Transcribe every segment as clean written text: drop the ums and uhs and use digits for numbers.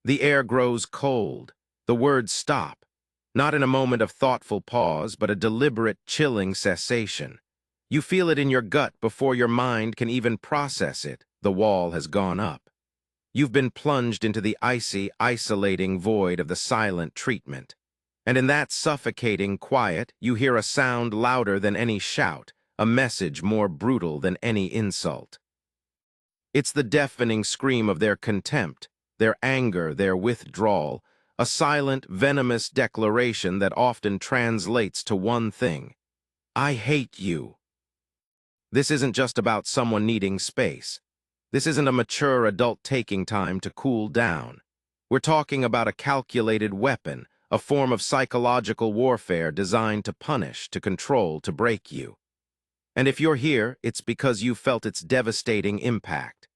The air grows cold. The words stop, not in a moment of thoughtful pause, but a deliberate, chilling cessation. You feel it in your gut before your mind can even process it. The wall has gone up. You've been plunged into the icy, isolating void of the silent treatment. And in that suffocating quiet, you hear a sound louder than any shout, a message more brutal than any insult. It's the deafening scream of their contempt, their anger, their withdrawal, a silent, venomous declaration that often translates to one thing: I hate you. This isn't just about someone needing space. This isn't a mature adult taking time to cool down. We're talking about a calculated weapon, a form of psychological warfare designed to punish, to control, to break you. And if you're here, it's because you felt its devastating impact.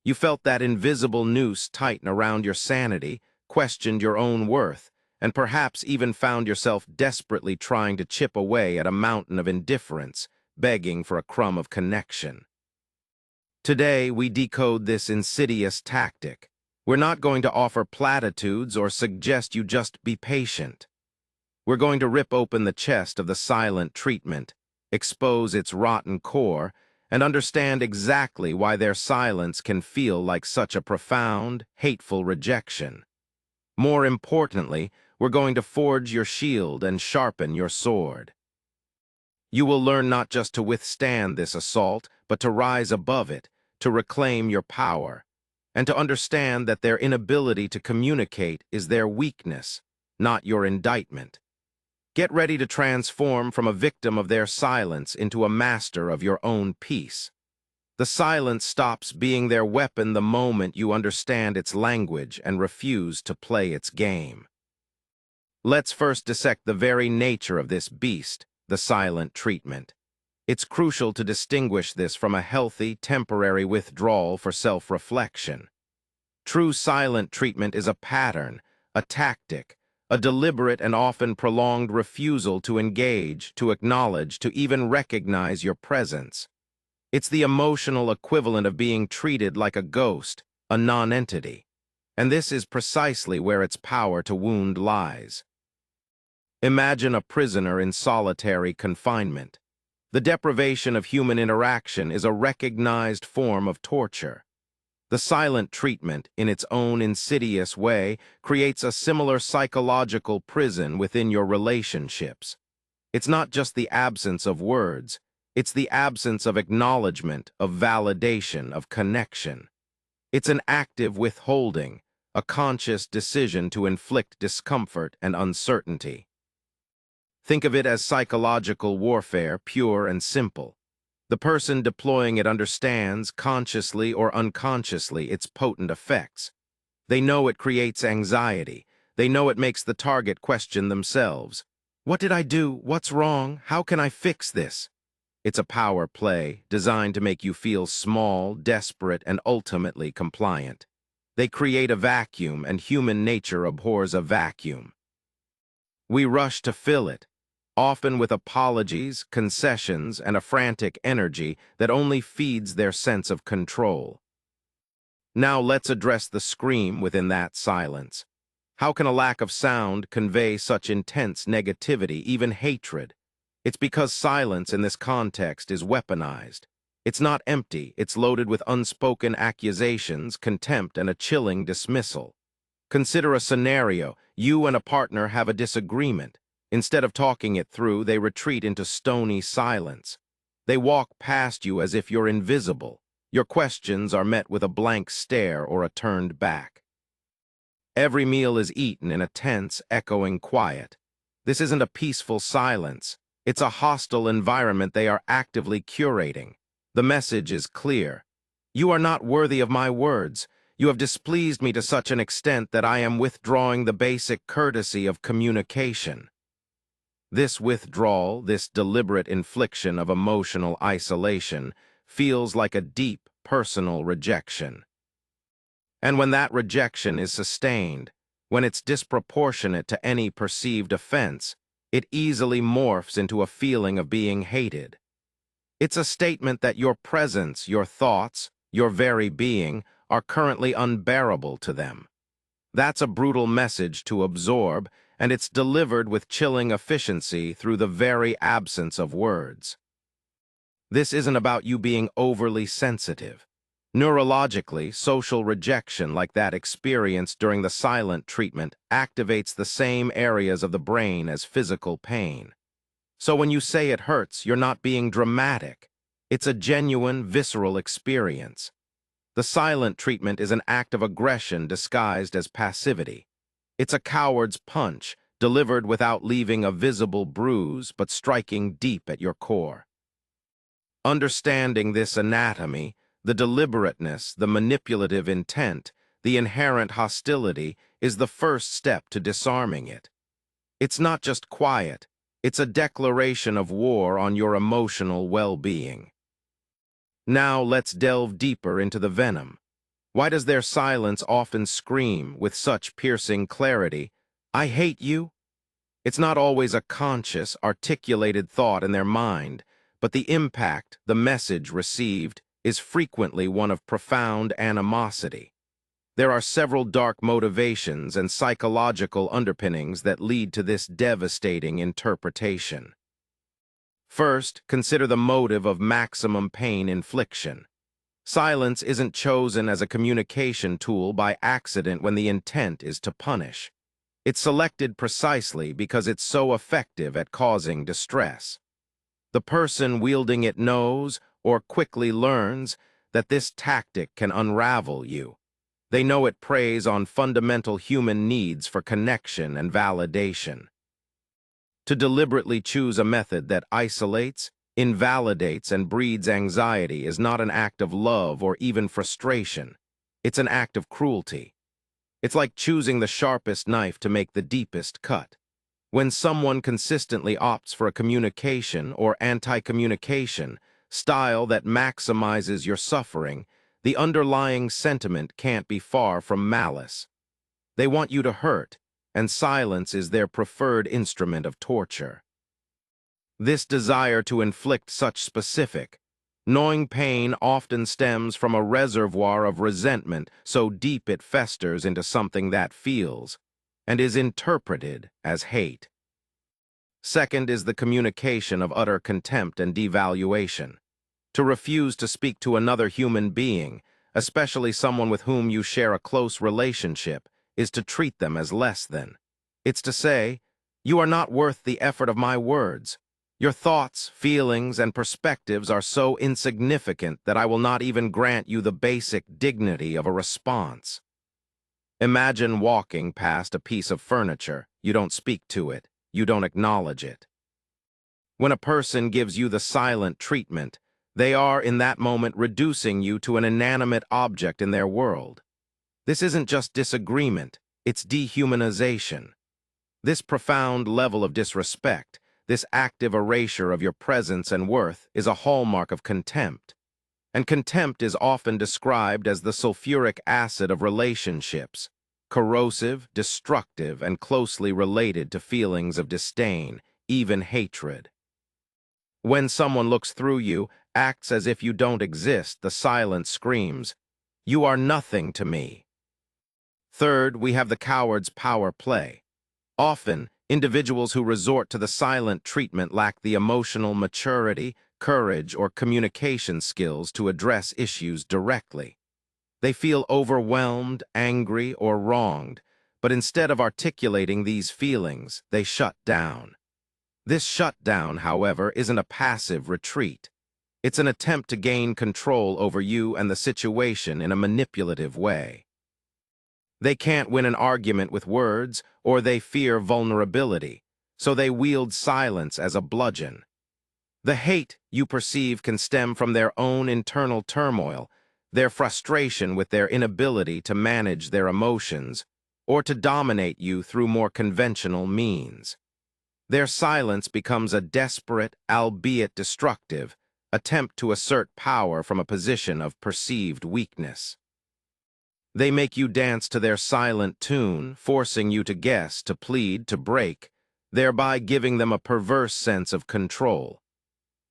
You felt that invisible noose tighten around your sanity, questioned your own worth, and perhaps even found yourself desperately trying to chip away at a mountain of indifference, begging for a crumb of connection. Today, we decode this insidious tactic. We're not going to offer platitudes or suggest you just be patient. We're going to rip open the chest of the silent treatment, expose its rotten core, and understand exactly why their silence can feel like such a profound, hateful rejection. More importantly, we're going to forge your shield and sharpen your sword. You will learn not just to withstand this assault, but to rise above it, to reclaim your power, and to understand that their inability to communicate is their weakness, not your indictment. Get ready to transform from a victim of their silence into a master of your own peace. The silence stops being their weapon the moment you understand its language and refuse to play its game. Let's first dissect the very nature of this beast, the silent treatment. It's crucial to distinguish this from a healthy, temporary withdrawal for self-reflection. True silent treatment is a pattern, a tactic, a deliberate and often prolonged refusal to engage, to acknowledge, to even recognize your presence. It's the emotional equivalent of being treated like a ghost, a non-entity. And this is precisely where its power to wound lies. Imagine a prisoner in solitary confinement. The deprivation of human interaction is a recognized form of torture. The silent treatment, in its own insidious way, creates a similar psychological prison within your relationships. It's not just the absence of words, it's the absence of acknowledgement, of validation, of connection. It's an active withholding, a conscious decision to inflict discomfort and uncertainty. Think of it as psychological warfare, pure and simple. The person deploying it understands, consciously or unconsciously, its potent effects. They know it creates anxiety. They know it makes the target question themselves. What did I do? What's wrong? How can I fix this? It's a power play designed to make you feel small, desperate, and ultimately compliant. They create a vacuum, and human nature abhors a vacuum. We rush to fill it, often with apologies, concessions, and a frantic energy that only feeds their sense of control. Now let's address the scream within that silence. How can a lack of sound convey such intense negativity, even hatred? It's because silence in this context is weaponized. It's not empty, it's loaded with unspoken accusations, contempt, and a chilling dismissal. Consider a scenario. You and a partner have a disagreement. Instead of talking it through, they retreat into stony silence. They walk past you as if you're invisible. Your questions are met with a blank stare or a turned back. Every meal is eaten in a tense, echoing quiet. This isn't a peaceful silence. It's a hostile environment they are actively curating. The message is clear. You are not worthy of my words. You have displeased me to such an extent that I am withdrawing the basic courtesy of communication. This withdrawal, this deliberate infliction of emotional isolation, feels like a deep, personal rejection. And when that rejection is sustained, when it's disproportionate to any perceived offense, it easily morphs into a feeling of being hated. It's a statement that your presence, your thoughts, your very being, are currently unbearable to them. That's a brutal message to absorb, and it's delivered with chilling efficiency through the very absence of words. This isn't about you being overly sensitive. Neurologically, social rejection like that experienced during the silent treatment activates the same areas of the brain as physical pain. So when you say it hurts, you're not being dramatic. It's a genuine, visceral experience. The silent treatment is an act of aggression disguised as passivity. It's a coward's punch, delivered without leaving a visible bruise but striking deep at your core. Understanding this anatomy, the deliberateness, the manipulative intent, the inherent hostility, is the first step to disarming it. It's not just quiet, it's a declaration of war on your emotional well-being. Now let's delve deeper into the venom. Why does their silence often scream with such piercing clarity, "I hate you"? It's not always a conscious, articulated thought in their mind, but the impact, the message received, is frequently one of profound animosity. There are several dark motivations and psychological underpinnings that lead to this devastating interpretation. First, consider the motive of maximum pain infliction. Silence isn't chosen as a communication tool by accident when the intent is to punish. It's selected precisely because it's so effective at causing distress. The person wielding it knows, or quickly learns, that this tactic can unravel you. They know it preys on fundamental human needs for connection and validation. To deliberately choose a method that isolates, invalidates, and breeds anxiety is not an act of love or even frustration. It's an act of cruelty. It's like choosing the sharpest knife to make the deepest cut. When someone consistently opts for a communication or anti-communication style that maximizes your suffering, the underlying sentiment can't be far from malice. They want you to hurt, and silence is their preferred instrument of torture. This desire to inflict such specific, gnawing pain often stems from a reservoir of resentment so deep it festers into something that feels, and is interpreted as hate. Second is the communication of utter contempt and devaluation. To refuse to speak to another human being, especially someone with whom you share a close relationship, is to treat them as less than. It's to say, "You are not worth the effort of my words. Your thoughts, feelings, and perspectives are so insignificant that I will not even grant you the basic dignity of a response." Imagine walking past a piece of furniture. You don't speak to it. You don't acknowledge it. When a person gives you the silent treatment, they are in that moment reducing you to an inanimate object in their world. This isn't just disagreement, it's dehumanization. This profound level of disrespect, this active erasure of your presence and worth, is a hallmark of contempt. And contempt is often described as the sulfuric acid of relationships, corrosive, destructive, and closely related to feelings of disdain, even hatred. When someone looks through you, acts as if you don't exist, the silence screams, "You are nothing to me." Third, we have the coward's power play. Often, individuals who resort to the silent treatment lack the emotional maturity, courage, or communication skills to address issues directly. They feel overwhelmed, angry, or wronged, but instead of articulating these feelings, they shut down. This shutdown, however, isn't a passive retreat. It's an attempt to gain control over you and the situation in a manipulative way. They can't win an argument with words, or they fear vulnerability, so they wield silence as a bludgeon. The hate you perceive can stem from their own internal turmoil, their frustration with their inability to manage their emotions, or to dominate you through more conventional means. Their silence becomes a desperate, albeit destructive, attempt to assert power from a position of perceived weakness. They make you dance to their silent tune, forcing you to guess, to plead, to break, thereby giving them a perverse sense of control.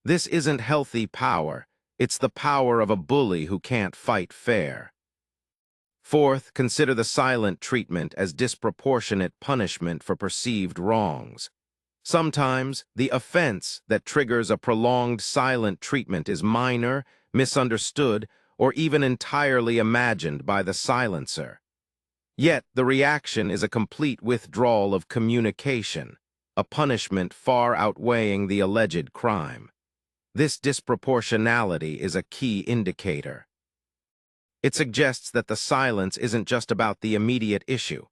This isn't healthy power, it's the power of a bully who can't fight fair. Fourth, consider the silent treatment as disproportionate punishment for perceived wrongs. Sometimes, the offense that triggers a prolonged silent treatment is minor, misunderstood, or even entirely imagined by the silencer. Yet, the reaction is a complete withdrawal of communication, a punishment far outweighing the alleged crime. This disproportionality is a key indicator. It suggests that the silence isn't just about the immediate issue.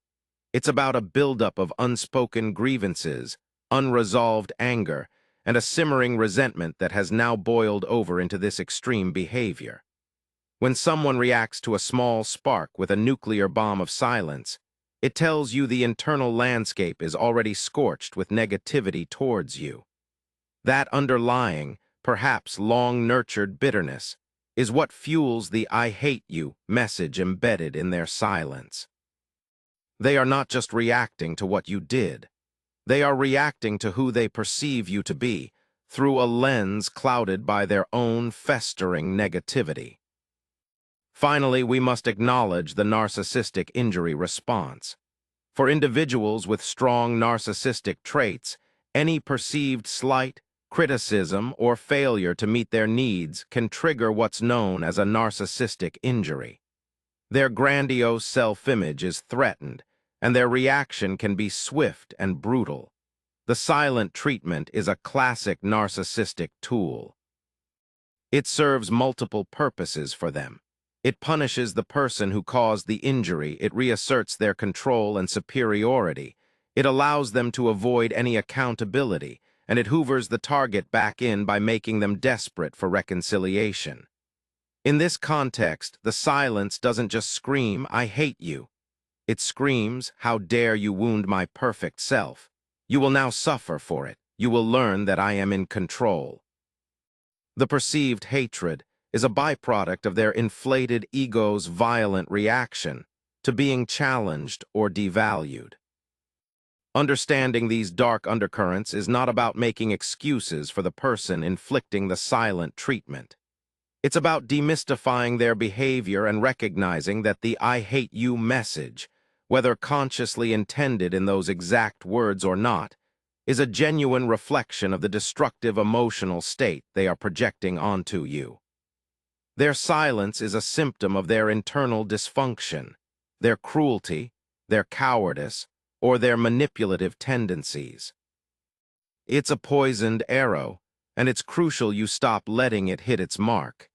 It's about a buildup of unspoken grievances, unresolved anger, and a simmering resentment that has now boiled over into this extreme behavior. When someone reacts to a small spark with a nuclear bomb of silence, it tells you the internal landscape is already scorched with negativity towards you. That underlying, perhaps long-nurtured bitterness is what fuels the "I hate you" message embedded in their silence. They are not just reacting to what you did. They are reacting to who they perceive you to be, through a lens clouded by their own festering negativity. Finally, we must acknowledge the narcissistic injury response. For individuals with strong narcissistic traits, any perceived slight, criticism, or failure to meet their needs can trigger what's known as a narcissistic injury. Their grandiose self-image is threatened, and their reaction can be swift and brutal. The silent treatment is a classic narcissistic tool. It serves multiple purposes for them. It punishes the person who caused the injury, it reasserts their control and superiority, it allows them to avoid any accountability, and it hoovers the target back in by making them desperate for reconciliation. In this context, the silence doesn't just scream, "I hate you." It screams, "How dare you wound my perfect self? You will now suffer for it. You will learn that I am in control." The perceived hatred is a byproduct of their inflated ego's violent reaction to being challenged or devalued. Understanding these dark undercurrents is not about making excuses for the person inflicting the silent treatment. It's about demystifying their behavior and recognizing that the "I hate you" message, whether consciously intended in those exact words or not, is a genuine reflection of the destructive emotional state they are projecting onto you. Their silence is a symptom of their internal dysfunction, their cruelty, their cowardice, or their manipulative tendencies. It's a poisoned arrow, and it's crucial you stop letting it hit its mark.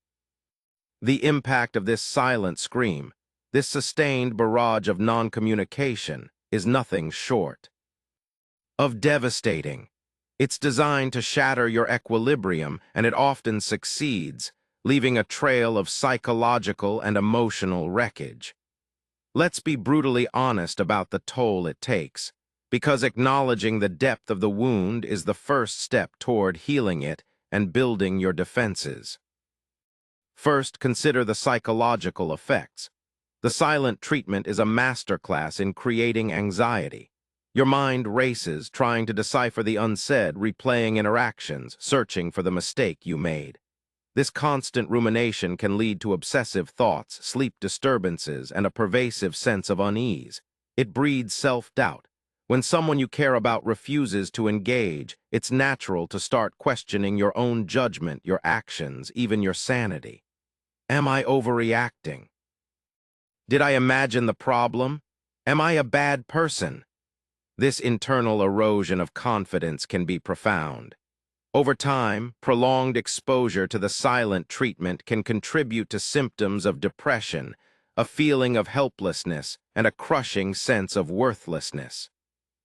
The impact of this silent scream, this sustained barrage of non-communication, is nothing short of devastating. It's designed to shatter your equilibrium, and it often succeeds, leaving a trail of psychological and emotional wreckage. Let's be brutally honest about the toll it takes, because acknowledging the depth of the wound is the first step toward healing it and building your defenses. First, consider the psychological effects. The silent treatment is a masterclass in creating anxiety. Your mind races, trying to decipher the unsaid, replaying interactions, searching for the mistake you made. This constant rumination can lead to obsessive thoughts, sleep disturbances, and a pervasive sense of unease. It breeds self-doubt. When someone you care about refuses to engage, it's natural to start questioning your own judgment, your actions, even your sanity. Am I overreacting? Did I imagine the problem? Am I a bad person? This internal erosion of confidence can be profound. Over time, prolonged exposure to the silent treatment can contribute to symptoms of depression, a feeling of helplessness, and a crushing sense of worthlessness.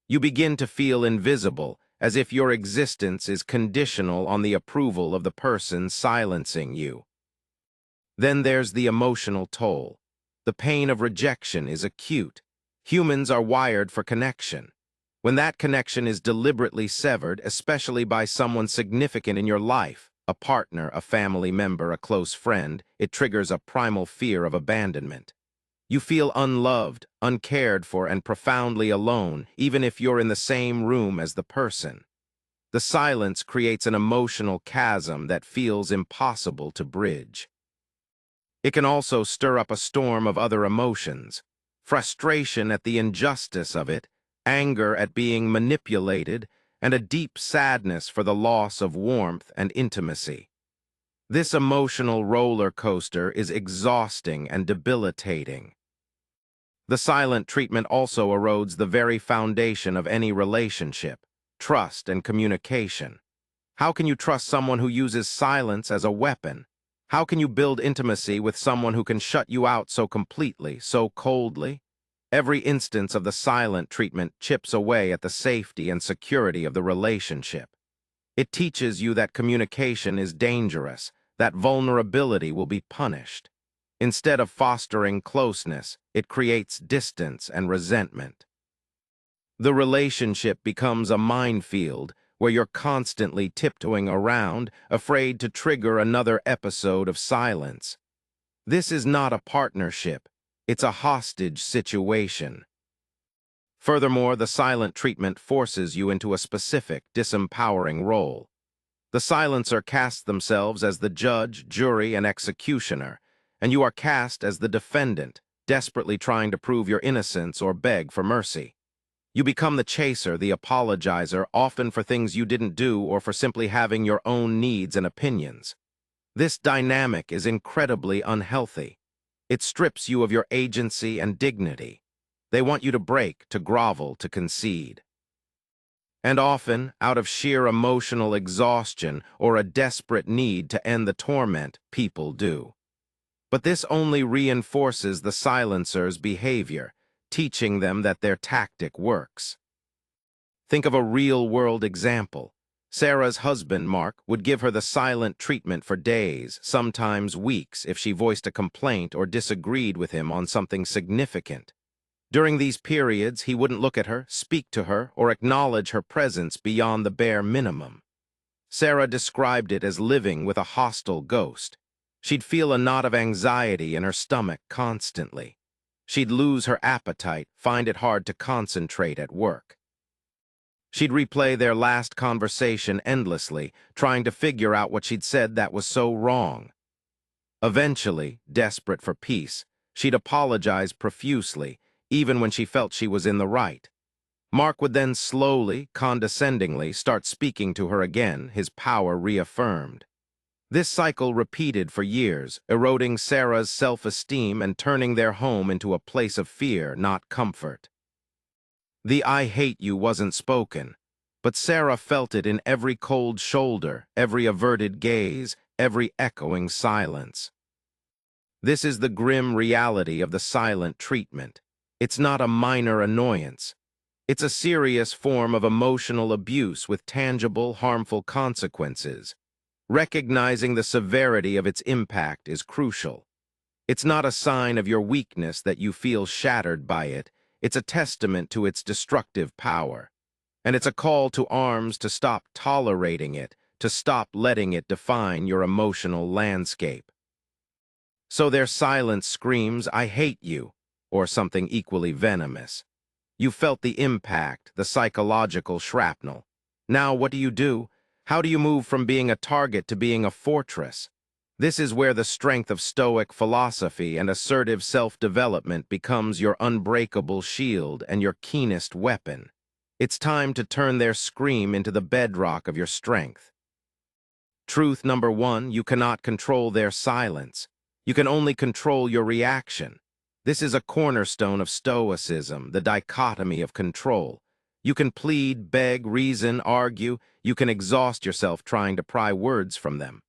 You begin to feel invisible, as if your existence is conditional on the approval of the person silencing you. Then there's the emotional toll. The pain of rejection is acute. Humans are wired for connection. When that connection is deliberately severed, especially by someone significant in your life, a partner, a family member, a close friend, it triggers a primal fear of abandonment. You feel unloved, uncared for, and profoundly alone, even if you're in the same room as the person. The silence creates an emotional chasm that feels impossible to bridge. It can also stir up a storm of other emotions: frustration at the injustice of it, anger at being manipulated, and a deep sadness for the loss of warmth and intimacy. This emotional roller coaster is exhausting and debilitating. The silent treatment also erodes the very foundation of any relationship: trust and communication. How can you trust someone who uses silence as a weapon? How can you build intimacy with someone who can shut you out so completely, so coldly? Every instance of the silent treatment chips away at the safety and security of the relationship. It teaches you that communication is dangerous, that vulnerability will be punished. Instead of fostering closeness, it creates distance and resentment. The relationship becomes a minefield where you're constantly tiptoeing around, afraid to trigger another episode of silence. This is not a partnership, it's a hostage situation. Furthermore, the silent treatment forces you into a specific, disempowering role. The silencer casts themselves as the judge, jury, and executioner, and you are cast as the defendant, desperately trying to prove your innocence or beg for mercy. You become the chaser, the apologizer, often for things you didn't do or for simply having your own needs and opinions. This dynamic is incredibly unhealthy. It strips you of your agency and dignity. They want you to break, to grovel, to concede. And often, out of sheer emotional exhaustion or a desperate need to end the torment, people do. But this only reinforces the silencer's behavior, teaching them that their tactic works. Think of a real-world example. Sarah's husband, Mark, would give her the silent treatment for days, sometimes weeks, if she voiced a complaint or disagreed with him on something significant. During these periods, he wouldn't look at her, speak to her, or acknowledge her presence beyond the bare minimum. Sarah described it as living with a hostile ghost. She'd feel a knot of anxiety in her stomach constantly. She'd lose her appetite, find it hard to concentrate at work. She'd replay their last conversation endlessly, trying to figure out what she'd said that was so wrong. Eventually, desperate for peace, she'd apologize profusely, even when she felt she was in the right. Mark would then slowly, condescendingly start speaking to her again, his power reaffirmed. This cycle repeated for years, eroding Sarah's self-esteem and turning their home into a place of fear, not comfort. The "I hate you" wasn't spoken, but Sarah felt it in every cold shoulder, every averted gaze, every echoing silence. This is the grim reality of the silent treatment. It's not a minor annoyance. It's a serious form of emotional abuse with tangible, harmful consequences. Recognizing the severity of its impact is crucial. It's not a sign of your weakness that you feel shattered by it. It's a testament to its destructive power. And it's a call to arms to stop tolerating it, to stop letting it define your emotional landscape. So their silence screams, "I hate you," or something equally venomous. You felt the impact, the psychological shrapnel. Now what do? How do you move from being a target to being a fortress? This is where the strength of Stoic philosophy and assertive self-development becomes your unbreakable shield and your keenest weapon. It's time to turn their scream into the bedrock of your strength. Truth number one: you cannot control their silence. You can only control your reaction. This is a cornerstone of Stoicism, the dichotomy of control. You can plead, beg, reason, argue. You can exhaust yourself trying to pry words from them.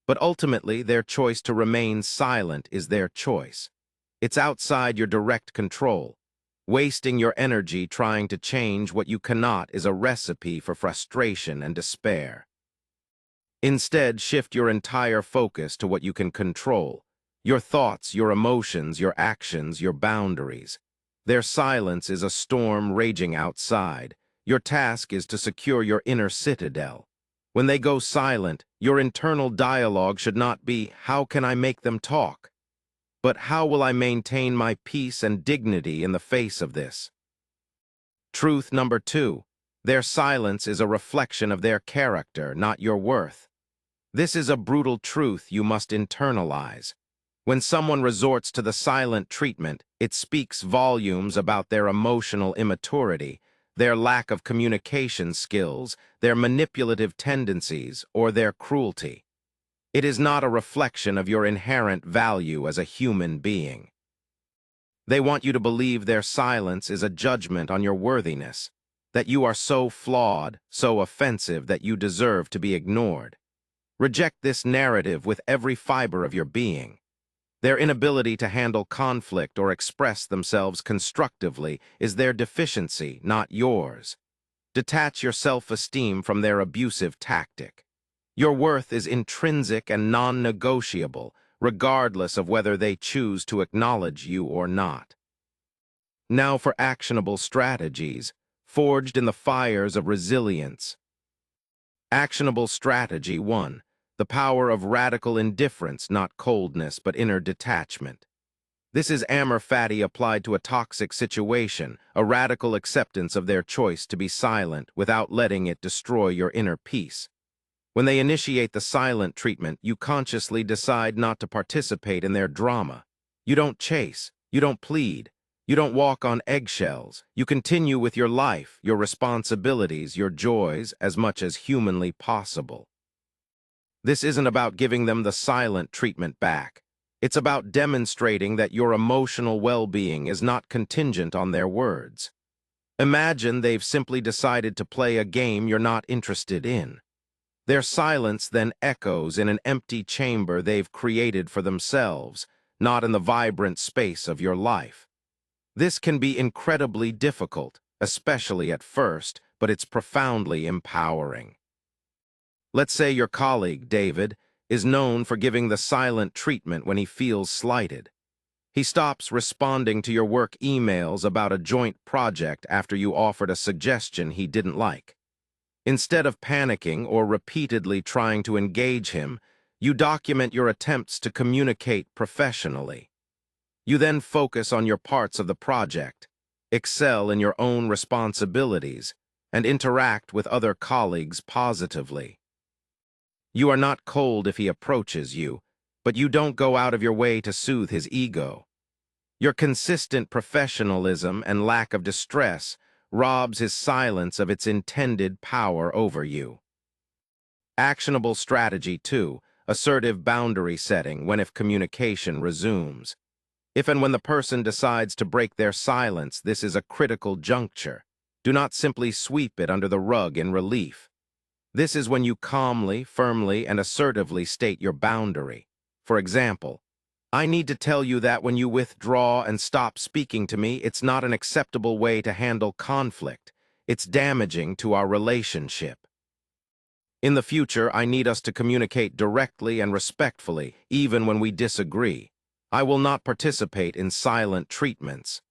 But ultimately, their choice to remain silent is their choice. It's outside your direct control. Wasting your energy trying to change what you cannot is a recipe for frustration and despair. Instead, shift your entire focus to what you can control: your thoughts, your emotions, your actions, your boundaries. Their silence is a storm raging outside. Your task is to secure your inner citadel. When they go silent, your internal dialogue should not be, "How can I make them talk?" but "How will I maintain my peace and dignity in the face of this?" Truth number two: their silence is a reflection of their character, not your worth. This is a brutal truth you must internalize. When someone resorts to the silent treatment, it speaks volumes about their emotional immaturity, their lack of communication skills, their manipulative tendencies, or their cruelty. It is not a reflection of your inherent value as a human being. They want you to believe their silence is a judgment on your worthiness, that you are so flawed, so offensive that you deserve to be ignored. Reject this narrative with every fiber of your being. Their inability to handle conflict or express themselves constructively is their deficiency, not yours. Detach your self-esteem from their abusive tactic. Your worth is intrinsic and non-negotiable, regardless of whether they choose to acknowledge you or not. Now for actionable strategies, forged in the fires of resilience. Actionable strategy 1. The power of radical indifference, not coldness, but inner detachment. This is amor fati applied to a toxic situation, a radical acceptance of their choice to be silent without letting it destroy your inner peace. When they initiate the silent treatment, you consciously decide not to participate in their drama. You don't chase, you don't plead, you don't walk on eggshells. You continue with your life, your responsibilities, your joys, as much as humanly possible. This isn't about giving them the silent treatment back. It's about demonstrating that your emotional well-being is not contingent on their words. Imagine they've simply decided to play a game you're not interested in. Their silence then echoes in an empty chamber they've created for themselves, not in the vibrant space of your life. This can be incredibly difficult, especially at first, but it's profoundly empowering. Let's say your colleague, David, is known for giving the silent treatment when he feels slighted. He stops responding to your work emails about a joint project after you offered a suggestion he didn't like. Instead of panicking or repeatedly trying to engage him, you document your attempts to communicate professionally. You then focus on your parts of the project, excel in your own responsibilities, and interact with other colleagues positively. You are not cold if he approaches you, but you don't go out of your way to soothe his ego. Your consistent professionalism and lack of distress robs his silence of its intended power over you. Actionable strategy 2, assertive boundary setting when if communication resumes. If and when the person decides to break their silence, this is a critical juncture. Do not simply sweep it under the rug in relief. This is when you calmly, firmly, and assertively state your boundary. For example, I need to tell you that when you withdraw and stop speaking to me, it's not an acceptable way to handle conflict. It's damaging to our relationship. In the future, I need us to communicate directly and respectfully, even when we disagree. I will not participate in silent treatments.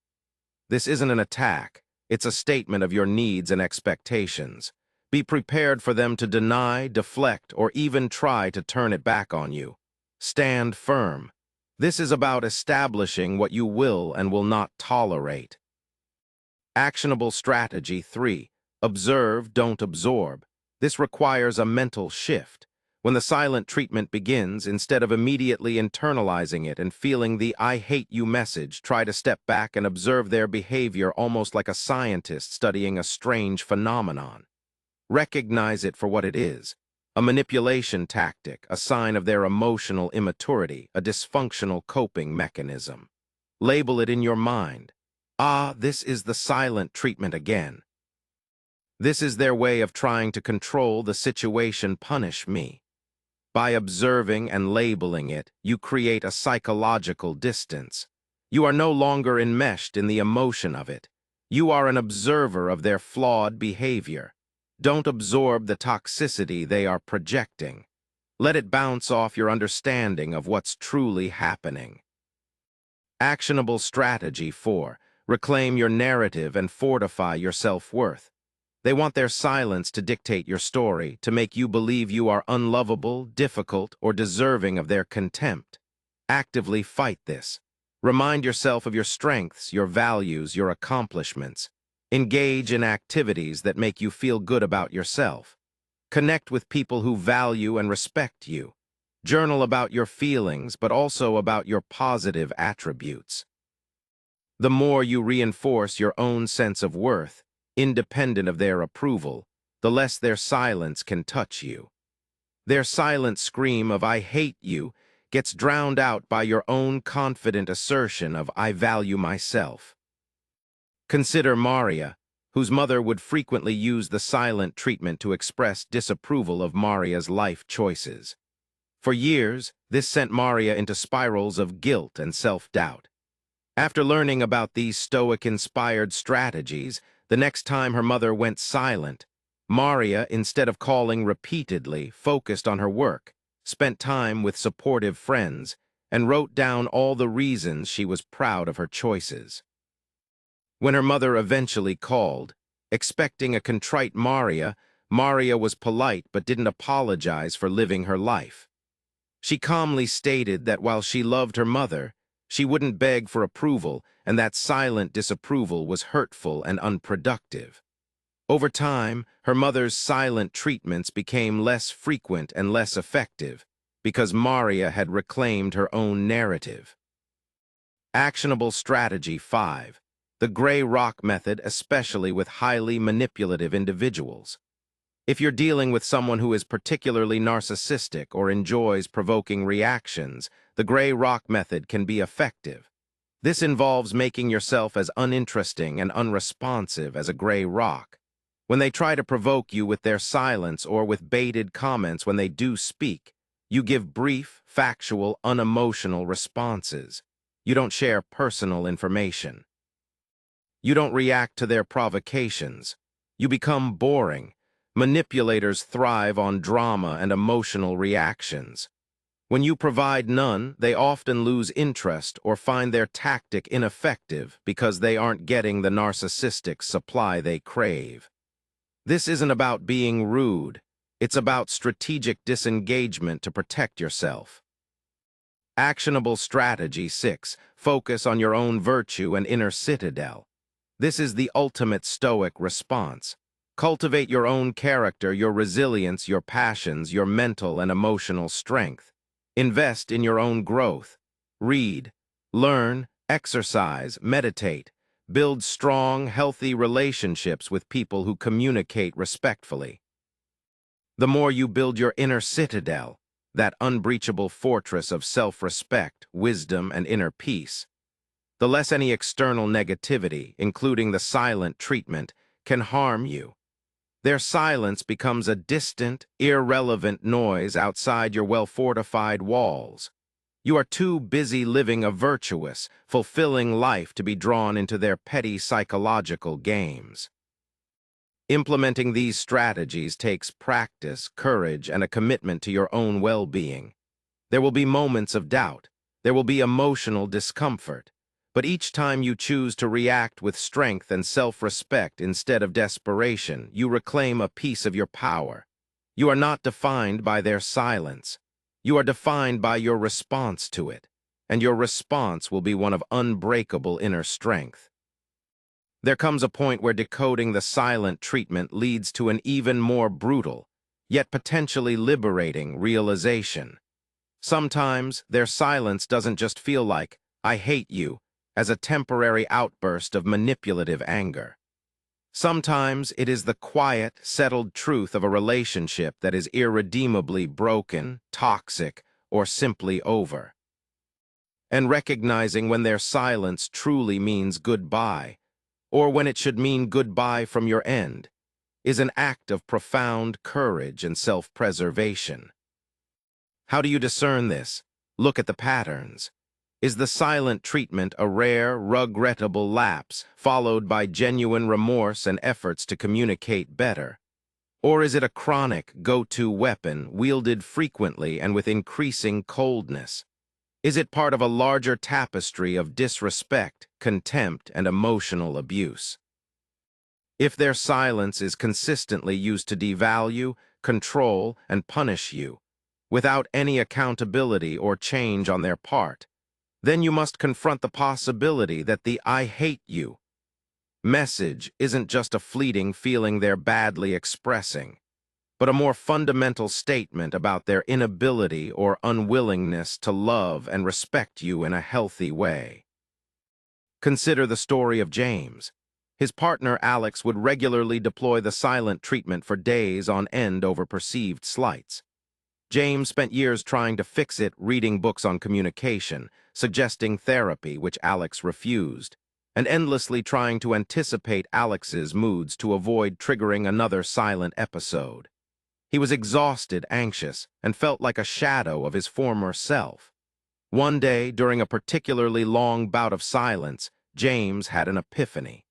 This isn't an attack. It's a statement of your needs and expectations. Be prepared for them to deny, deflect, or even try to turn it back on you. Stand firm. This is about establishing what you will and will not tolerate. Actionable strategy 3. Observe, don't absorb. This requires a mental shift. When the silent treatment begins, instead of immediately internalizing it and feeling the "I hate you" message, try to step back and observe their behavior almost like a scientist studying a strange phenomenon. Recognize it for what it is. A manipulation tactic, a sign of their emotional immaturity, a dysfunctional coping mechanism. Label it in your mind. Ah, this is the silent treatment again. This is their way of trying to control the situation, punish me. By observing and labeling it, you create a psychological distance. You are no longer enmeshed in the emotion of it. You are an observer of their flawed behavior. Don't absorb the toxicity they are projecting. Let it bounce off your understanding of what's truly happening. Actionable strategy 4. Reclaim your narrative and fortify your self-worth. They want their silence to dictate your story, to make you believe you are unlovable, difficult, or deserving of their contempt. Actively fight this. Remind yourself of your strengths, your values, your accomplishments. Engage in activities that make you feel good about yourself. Connect with people who value and respect you. Journal about your feelings, but also about your positive attributes. The more you reinforce your own sense of worth, independent of their approval, the less their silence can touch you. Their silent scream of "I hate you" gets drowned out by your own confident assertion of "I value myself." Consider Maria, whose mother would frequently use the silent treatment to express disapproval of Maria's life choices. For years, this sent Maria into spirals of guilt and self-doubt. After learning about these Stoic-inspired strategies, the next time her mother went silent, Maria, instead of calling repeatedly, focused on her work, spent time with supportive friends, and wrote down all the reasons she was proud of her choices. When her mother eventually called, expecting a contrite Maria, Maria was polite but didn't apologize for living her life. She calmly stated that while she loved her mother, she wouldn't beg for approval, and that silent disapproval was hurtful and unproductive. Over time, her mother's silent treatments became less frequent and less effective because Maria had reclaimed her own narrative. Actionable Strategy 5. The gray rock method, especially with highly manipulative individuals. If you're dealing with someone who is particularly narcissistic or enjoys provoking reactions, the gray rock method can be effective. This involves making yourself as uninteresting and unresponsive as a gray rock. When they try to provoke you with their silence or with baited comments when they do speak, you give brief, factual, unemotional responses. You don't share personal information. You don't react to their provocations. You become boring. Manipulators thrive on drama and emotional reactions. When you provide none, they often lose interest or find their tactic ineffective because they aren't getting the narcissistic supply they crave. This isn't about being rude. It's about strategic disengagement to protect yourself. Actionable Strategy 6. Focus on your own virtue and inner citadel. This is the ultimate Stoic response. Cultivate your own character, your resilience, your passions, your mental and emotional strength. Invest in your own growth. Read, learn, exercise, meditate. Build strong, healthy relationships with people who communicate respectfully. The more you build your inner citadel, that unbreachable fortress of self-respect, wisdom, and inner peace, the less any external negativity, including the silent treatment, can harm you. Their silence becomes a distant, irrelevant noise outside your well-fortified walls. You are too busy living a virtuous, fulfilling life to be drawn into their petty psychological games. Implementing these strategies takes practice, courage, and a commitment to your own well-being. There will be moments of doubt. There will be emotional discomfort. But each time you choose to react with strength and self-respect instead of desperation, you reclaim a piece of your power. You are not defined by their silence. You are defined by your response to it, and your response will be one of unbreakable inner strength. There comes a point where decoding the silent treatment leads to an even more brutal, yet potentially liberating realization. Sometimes their silence doesn't just feel like, "I hate you," as a temporary outburst of manipulative anger. Sometimes it is the quiet, settled truth of a relationship that is irredeemably broken, toxic, or simply over. And recognizing when their silence truly means goodbye, or when it should mean goodbye from your end, is an act of profound courage and self-preservation. How do you discern this? Look at the patterns. Is the silent treatment a rare, regrettable lapse, followed by genuine remorse and efforts to communicate better? Or is it a chronic, go-to weapon, wielded frequently and with increasing coldness? Is it part of a larger tapestry of disrespect, contempt, and emotional abuse? If their silence is consistently used to devalue, control, and punish you, without any accountability or change on their part, then you must confront the possibility that the "I hate you" message isn't just a fleeting feeling they're badly expressing, but a more fundamental statement about their inability or unwillingness to love and respect you in a healthy way. Consider the story of James. His partner Alex would regularly deploy the silent treatment for days on end over perceived slights. James spent years trying to fix it, reading books on communication, suggesting therapy, which Alex refused, and endlessly trying to anticipate Alex's moods to avoid triggering another silent episode. He was exhausted, anxious, and felt like a shadow of his former self. One day, during a particularly long bout of silence, James had an epiphany.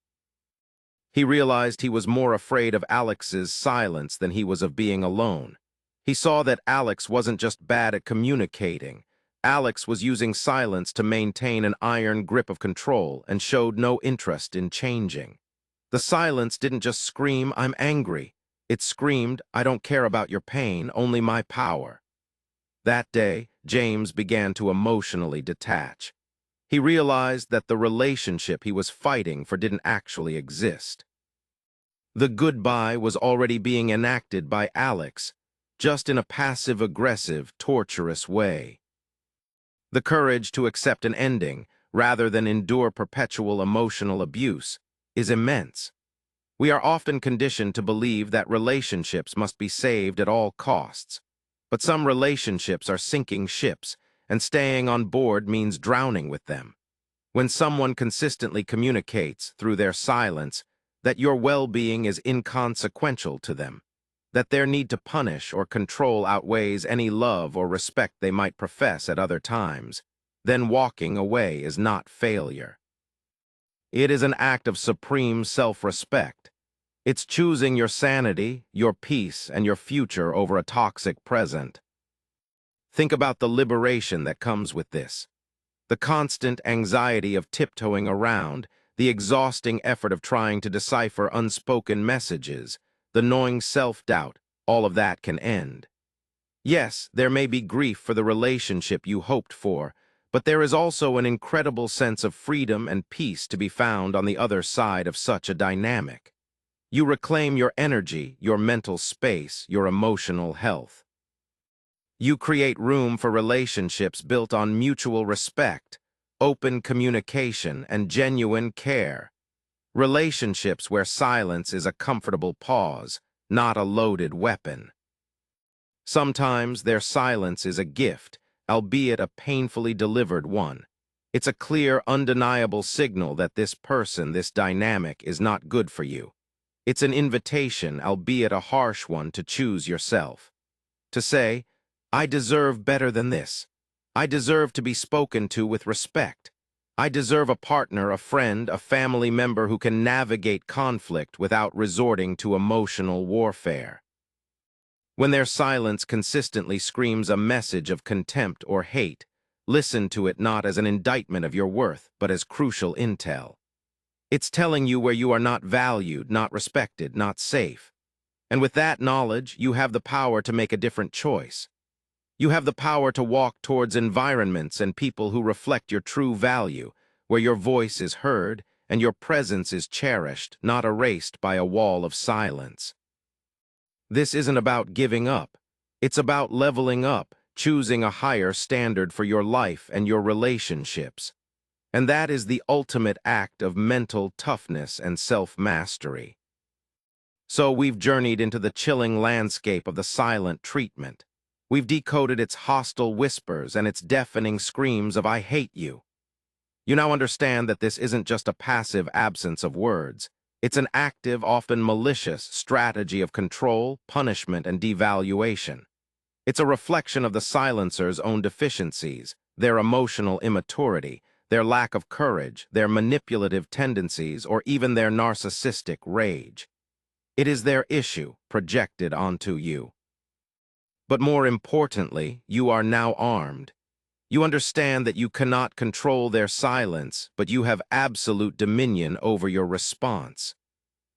He realized he was more afraid of Alex's silence than he was of being alone. He saw that Alex wasn't just bad at communicating. Alex was using silence to maintain an iron grip of control and showed no interest in changing. The silence didn't just scream, "I'm angry." It screamed, "I don't care about your pain, only my power." That day, James began to emotionally detach. He realized that the relationship he was fighting for didn't actually exist. The goodbye was already being enacted by Alex, just in a passive-aggressive, torturous way. The courage to accept an ending, rather than endure perpetual emotional abuse, is immense. We are often conditioned to believe that relationships must be saved at all costs. But some relationships are sinking ships, and staying on board means drowning with them. When someone consistently communicates, through their silence, that your well-being is inconsequential to them, that their need to punish or control outweighs any love or respect they might profess at other times, then walking away is not failure. It is an act of supreme self-respect. It's choosing your sanity, your peace, and your future over a toxic present. Think about the liberation that comes with this. The constant anxiety of tiptoeing around, the exhausting effort of trying to decipher unspoken messages, the gnawing self-doubt, all of that can end. Yes, there may be grief for the relationship you hoped for, but there is also an incredible sense of freedom and peace to be found on the other side of such a dynamic. You reclaim your energy, your mental space, your emotional health. You create room for relationships built on mutual respect, open communication, and genuine care. Relationships where silence is a comfortable pause, not a loaded weapon. Sometimes their silence is a gift, albeit a painfully delivered one. It's a clear, undeniable signal that this person, this dynamic, is not good for you. It's an invitation, albeit a harsh one, to choose yourself. To say, "I deserve better than this. I deserve to be spoken to with respect. I deserve a partner, a friend, a family member who can navigate conflict without resorting to emotional warfare." When their silence consistently screams a message of contempt or hate, listen to it not as an indictment of your worth, but as crucial intel. It's telling you where you are not valued, not respected, not safe. And with that knowledge, you have the power to make a different choice. You have the power to walk towards environments and people who reflect your true value, where your voice is heard and your presence is cherished, not erased by a wall of silence. This isn't about giving up. It's about leveling up, choosing a higher standard for your life and your relationships. And that is the ultimate act of mental toughness and self-mastery. So we've journeyed into the chilling landscape of the silent treatment. We've decoded its hostile whispers and its deafening screams of "I hate you." You now understand that this isn't just a passive absence of words. It's an active, often malicious strategy of control, punishment, and devaluation. It's a reflection of the silencer's own deficiencies, their emotional immaturity, their lack of courage, their manipulative tendencies, or even their narcissistic rage. It is their issue projected onto you. But more importantly, you are now armed. You understand that you cannot control their silence, but you have absolute dominion over your response.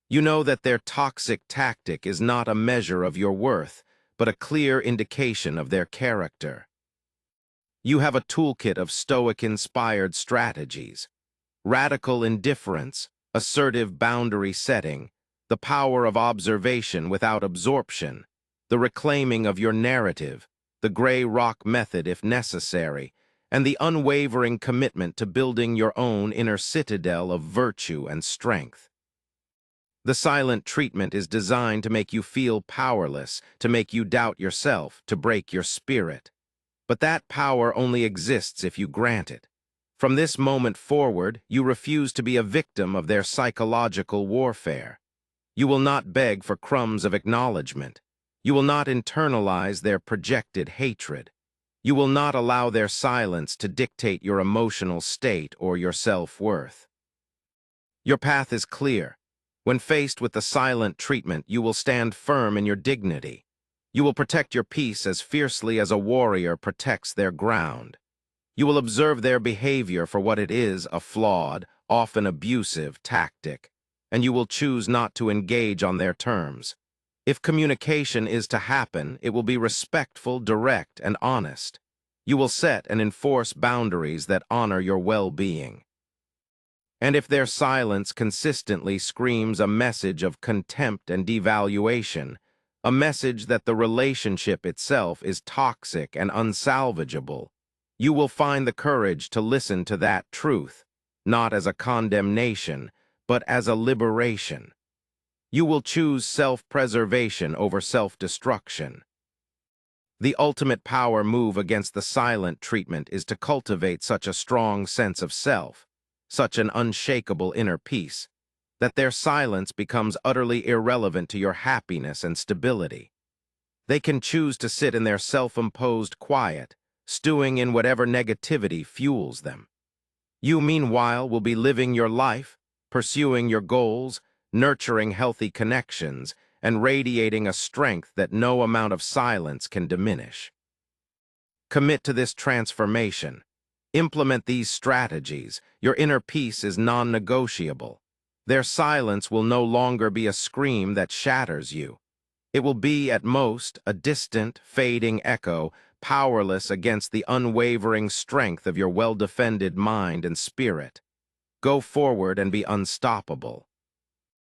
You know that their toxic tactic is not a measure of your worth, but a clear indication of their character. You have a toolkit of Stoic-inspired strategies: radical indifference, assertive boundary setting, the power of observation without absorption, the reclaiming of your narrative, the gray rock method if necessary, and the unwavering commitment to building your own inner citadel of virtue and strength. The silent treatment is designed to make you feel powerless, to make you doubt yourself, to break your spirit. But that power only exists if you grant it. From this moment forward, you refuse to be a victim of their psychological warfare. You will not beg for crumbs of acknowledgement. You will not internalize their projected hatred. You will not allow their silence to dictate your emotional state or your self-worth. Your path is clear. When faced with the silent treatment, you will stand firm in your dignity. You will protect your peace as fiercely as a warrior protects their ground. You will observe their behavior for what it is, a flawed, often abusive tactic, and you will choose not to engage on their terms. If communication is to happen, it will be respectful, direct, and honest. You will set and enforce boundaries that honor your well-being. And if their silence consistently screams a message of contempt and devaluation, a message that the relationship itself is toxic and unsalvageable, you will find the courage to listen to that truth, not as a condemnation, but as a liberation. You will choose self-preservation over self-destruction. The ultimate power move against the silent treatment is to cultivate such a strong sense of self, such an unshakable inner peace, that their silence becomes utterly irrelevant to your happiness and stability. They can choose to sit in their self-imposed quiet, stewing in whatever negativity fuels them. You, meanwhile, will be living your life, pursuing your goals, nurturing healthy connections, and radiating a strength that no amount of silence can diminish. Commit to this transformation. Implement these strategies. Your inner peace is non-negotiable. Their silence will no longer be a scream that shatters you. It will be, at most, a distant, fading echo, powerless against the unwavering strength of your well-defended mind and spirit. Go forward and be unstoppable.